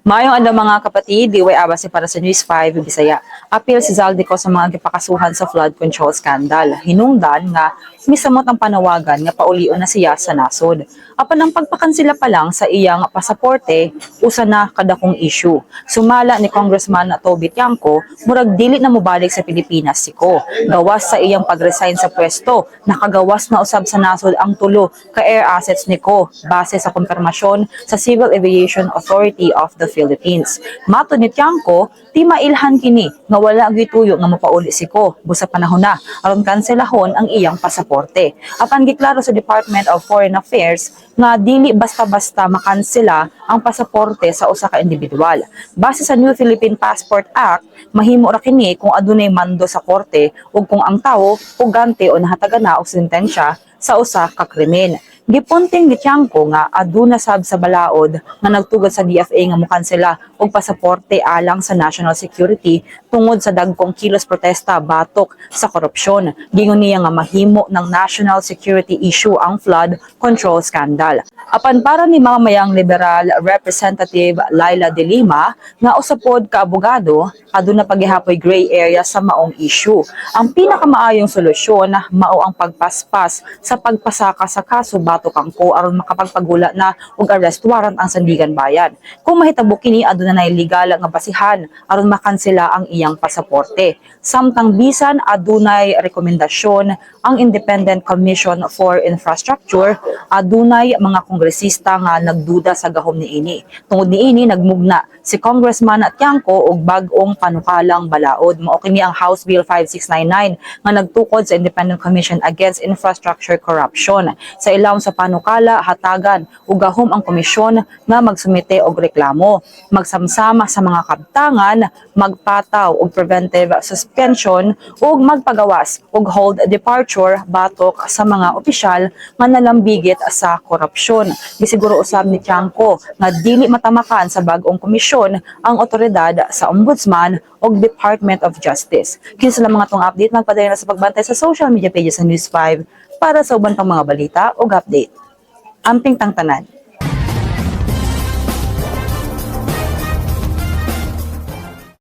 Maayong adlaw mga kapatid, diway abase para sa News 5 Bisaya. Apil si Zaldico sa mga gipakasuhan sa flood control scandal. Hinungdan nga misamot ang panawagan nga paulion na siya sa nasod. Apan ang pagpakansila pa lang sa iyang pasaporte, usa na kadakong issue. Sumala ni Congressman Toby Tiangco, murag dili na mobalik sa Pilipinas si Ko. Gawas sa iyang pag-resign sa pwesto, nakagawas na usab sa nasod ang tulo ka air assets ni Ko base sa konfirmasyon sa Civil Aviation Authority of the Philippines. Mato ni Tiangco, di mailhan kini nga wala gituyo nga mapauli si Ko busa panahon na aron kanselahon ang iyang pasaporte. Apan giklaro sa Department of Foreign Affairs nga dili basta-basta makansela ang pasaporte sa usa ka individual. Base sa New Philippine Passport Act, mahimo ra kini kung adunay mando sa korte ug kung ang tawo pugante o nahatagan na og sentensya sa usa ka krimen. Gipunting ni Tiangco nga aduna sab sa balaod nga nagtugod sa DFA nga mokansela og pasaporte alang sa national security tungod sa dagkong kilos protesta batok sa korupsyon. Gingon niya nga mahimo ng national security issue ang flood control scandal. Apan para ni mamamayang liberal representative Laila De Lima nga usapod ka abogado, aduna paghihapoy gray area sa maong issue. Ang pinakamaayong solusyon mao ang pagpaspas sa pagpasaka sa kaso batok ang Ko aron makapagpagula na og arrest warrant ang Sandigan Bayan. Kung mahitabo kini aduna nay legal nga basihan aron makansela ang iyang pasaporte. Samtang bisan adunay rekomendasyon ang Independent Commission for Infrastructure, adunay mga kongresista nga nagduda sa gahom niini. Tungod niini nagmugna si Congressman Tiangco og bag-ong panukalang balaod. Mao kini ang House Bill 5699 nga nagtukod sa Independent Commission Against Infrastructure Corruption. Sa ilawom sa panukala hatagan ug gahom ang komisyon nga magsumite og reklamo, magsamsama sa mga kabtangan, magpataw og preventive suspension ug magpagawas og hold departure batok sa mga opisyal nga nalambigit sa korupsyon. Gisiguro usab ni Tiangco nga dili matamakan sa bag-ong komisyon ang otoridad sa Ombudsman ug Department of Justice. Kinsa lang mga tong update, magpadayon na sa pagbantay sa social media pages sa News 5 para sa uban pang mga balita ug update. Amping tangtanan.